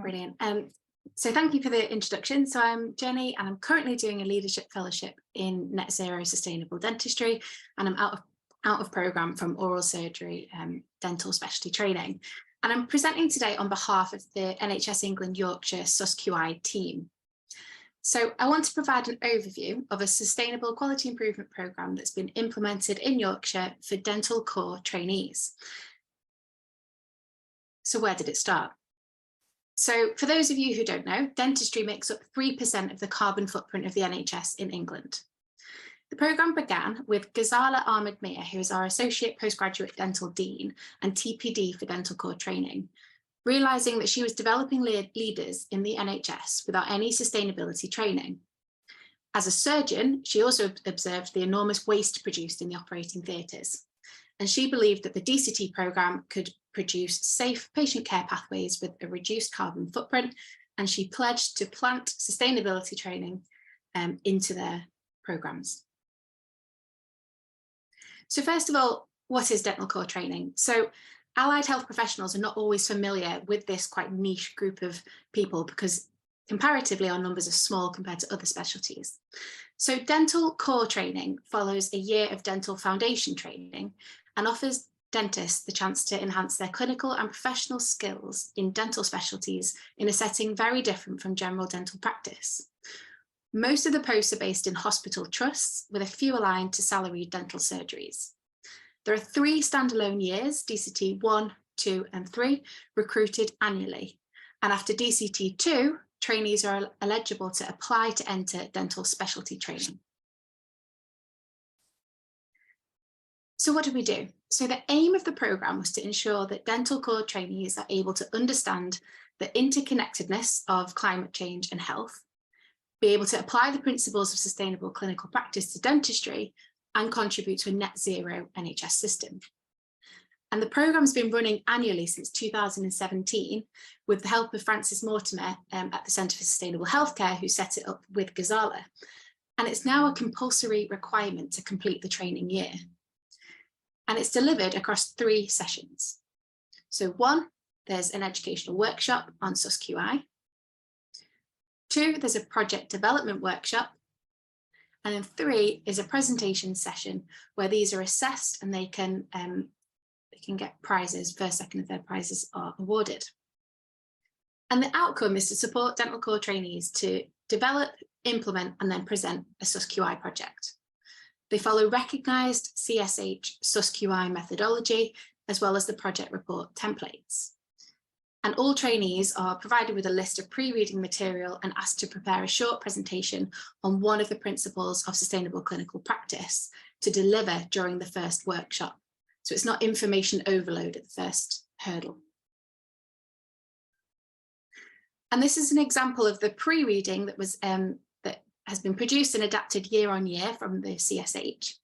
Brilliant. So thank you for the introduction. So I'm Jenny and I'm currently doing a leadership fellowship in NetZero Sustainable Dentistry, and I'm out of programme from oral surgery dental specialty training. And I'm presenting today on behalf of the NHS England Yorkshire SusQI team. So I want to provide an overview of a sustainable quality improvement programme that's been implemented in Yorkshire for dental core trainees. So where did it start? So for those of you who don't know, dentistry makes up 3% of the carbon footprint of the NHS in England. The programme began with Ghazala Ahmed Mir, who is our Associate Postgraduate Dental Dean and TPD for dental core training, realising that she was developing leaders in the NHS without any sustainability training. As a surgeon, she also observed the enormous waste produced in the operating theatres, and she believed that the DCT programme could produce safe patient care pathways with a reduced carbon footprint, and she pledged to plant sustainability training into their programmes. So first of all, what is dental core training? So allied health professionals are not always familiar with this quite niche group of people because comparatively our numbers are small compared to other specialties. So dental core training follows a year of dental foundation training and offers dentists the chance to enhance their clinical and professional skills in dental specialties in a setting very different from general dental practice. Most of the posts are based in hospital trusts, with a few aligned to salaried dental surgeries. There are 3 standalone years, DCT 1, 2 and 3, recruited annually. And after DCT 2, trainees are eligible to apply to enter dental specialty training. So what did we do? So the aim of the programme was to ensure that dental core trainees are able to understand the interconnectedness of climate change and health, be able to apply the principles of sustainable clinical practice to dentistry, and contribute to a net zero NHS system. And the programme's been running annually since 2017 with the help of Francis Mortimer at the Centre for Sustainable Healthcare, who set it up with Ghazala. And it's now a compulsory requirement to complete the training year. And it's delivered across 3 sessions. So 1, there's an educational workshop on SusQI. 2, there's a project development workshop. And then 3 is a presentation session where these are assessed and they can get prizes, first, second and third prizes are awarded. And the outcome is to support dental core trainees to develop, implement and then present a SusQI project. They follow recognised CSH SusQI methodology, as well as the project report templates. And all trainees are provided with a list of pre-reading material and asked to prepare a short presentation on one of the principles of sustainable clinical practice to deliver during the first workshop. So it's not information overload at the first hurdle. And this is an example of the pre-reading that was that has been produced and adapted year on year from the CSH.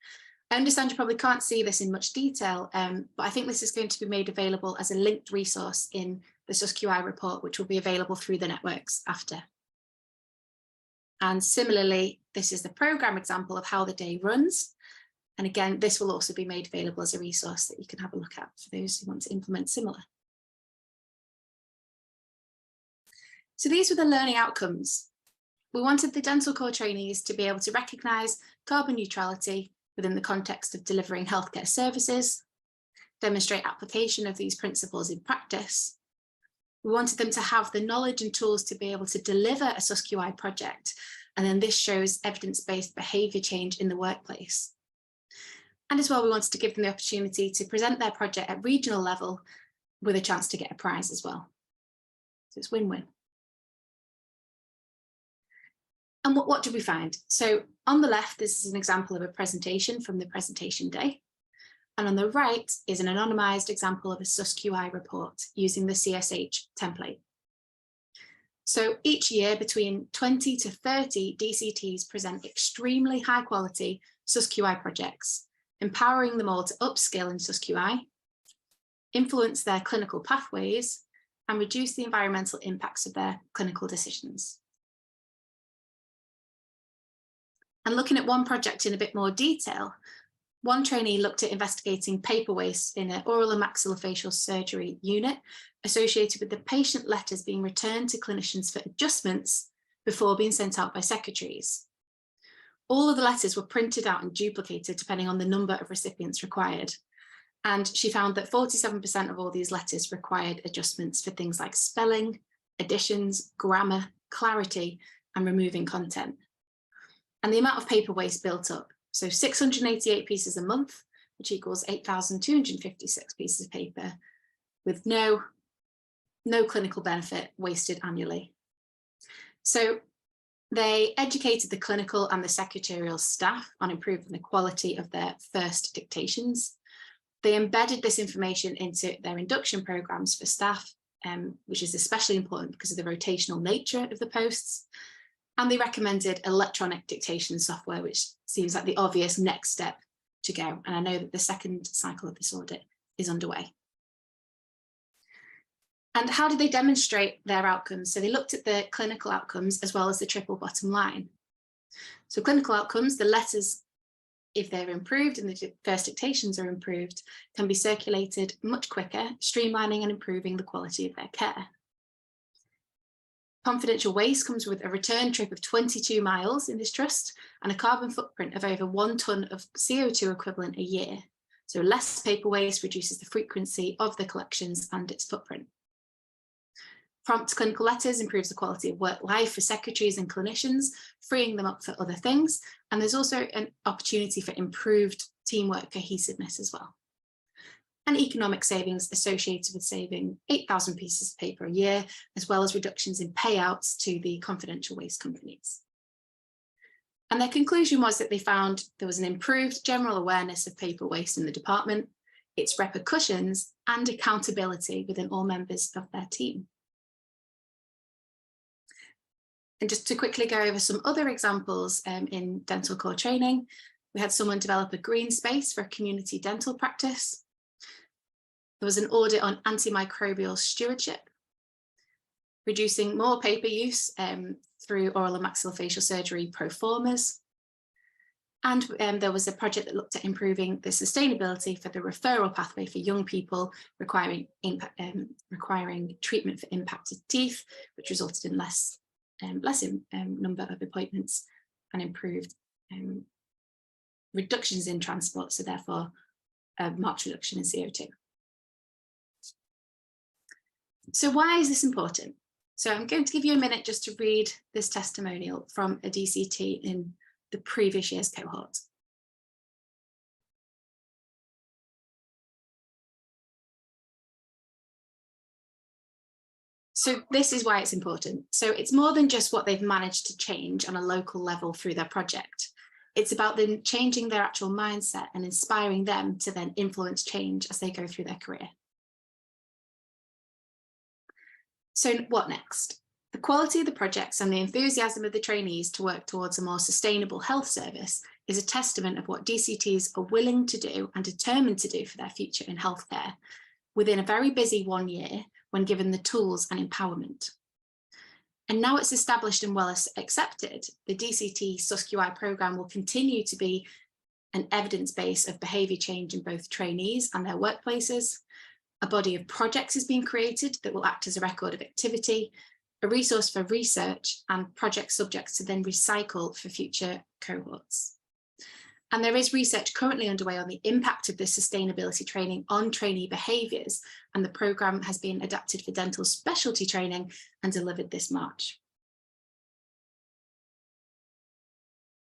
I understand you probably can't see this in much detail, but I think this is going to be made available as a linked resource in the SusQI report, which will be available through the networks after. And similarly, this is the programme example of how the day runs. And again, this will also be made available as a resource that you can have a look at for those who want to implement similar. So these were the learning outcomes. We wanted the dental core trainees to be able to recognise carbon neutrality within the context of delivering healthcare services, demonstrate application of these principles in practice. We wanted them to have the knowledge and tools to be able to deliver a SusQI project, and then this shows evidence-based behaviour change in the workplace. And as well, we wanted to give them the opportunity to present their project at regional level with a chance to get a prize as well. So it's win-win. And what did we find? So on the left, this is an example of a presentation from the presentation day. And on the right is an anonymised example of a SusQI report using the CSH template. So each year, between 20 to 30 DCTs present extremely high quality SusQI projects, empowering them all to upskill in SusQI, influence their clinical pathways, and reduce the environmental impacts of their clinical decisions. And looking at one project in a bit more detail, One trainee looked at investigating paper waste in an oral and maxillofacial surgery unit associated with the patient letters being returned to clinicians for adjustments before being sent out by secretaries. All of the letters were printed out and duplicated depending on the number of recipients required. And she found that 47% of all these letters required adjustments for things like spelling, additions, grammar, clarity, and removing content. And the amount of paper waste built up. So 688 pieces a month, which equals 8,256 pieces of paper, with no clinical benefit wasted annually. So they educated the clinical and the secretarial staff on improving the quality of their first dictations. They embedded this information into their induction programs for staff, which is especially important because of the rotational nature of the posts. And they recommended electronic dictation software, which seems like the obvious next step to go. And I know that the second cycle of this audit is underway. And how did they demonstrate their outcomes? So they looked at the clinical outcomes as well as the triple bottom line. So clinical outcomes, the letters, if they're improved and the first dictations are improved, can be circulated much quicker, streamlining and improving the quality of their care. Confidential waste comes with a return trip of 22 miles in this trust and a carbon footprint of over 1 tonne of CO2 equivalent a year. So less paper waste reduces the frequency of the collections and its footprint. Prompt clinical letters improves the quality of work life for secretaries and clinicians, freeing them up for other things. And there's also an opportunity for improved teamwork cohesiveness as well. And economic savings associated with saving 8,000 pieces of paper a year, as well as reductions in payouts to the confidential waste companies. And their conclusion was that they found there was an improved general awareness of paper waste in the department, its repercussions, and accountability within all members of their team. And just to quickly go over some other examples in dental core training, we had someone develop a green space for a community dental practice. There was an audit on antimicrobial stewardship, reducing more paper use through oral and maxillofacial surgery pro formas. And there was a project that looked at improving the sustainability for the referral pathway for young people requiring treatment for impacted teeth, which resulted in less number of appointments and improved reductions in transport, so therefore a marked reduction in CO2. So why is this important? So I'm going to give you a minute just to read this testimonial from a DCT in the previous year's cohort. So this is why it's important. So it's more than just what they've managed to change on a local level through their project. It's about them changing their actual mindset and inspiring them to then influence change as they go through their career. So what next? The quality of the projects and the enthusiasm of the trainees to work towards a more sustainable health service is a testament of what DCTs are willing to do and determined to do for their future in healthcare within a very busy 1 year when given the tools and empowerment. And now it's established and well accepted, the DCT SusQI programme will continue to be an evidence base of behaviour change in both trainees and their workplaces. A body of projects is being created that will act as a record of activity, a resource for research and project subjects to then recycle for future cohorts. And there is research currently underway on the impact of this sustainability training on trainee behaviours, and the programme has been adapted for dental specialty training and delivered this March.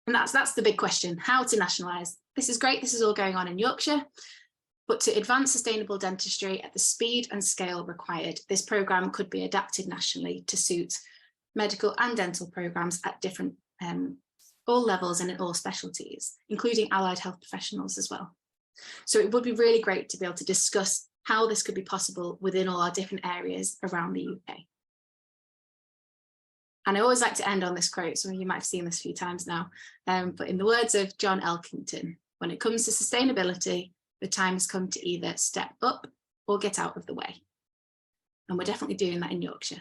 And that's the big question, how to nationalise. This is great, this is all going on in Yorkshire. But to advance sustainable dentistry at the speed and scale required, this programme could be adapted nationally to suit medical and dental programmes at different all levels and in all specialties, including allied health professionals as well. So it would be really great to be able to discuss how this could be possible within all our different areas around the UK. And I always like to end on this quote, some of you might have seen this a few times now, but in the words of John Elkington, when it comes to sustainability, the time has come to either step up or get out of the way. And we're definitely doing that in Yorkshire.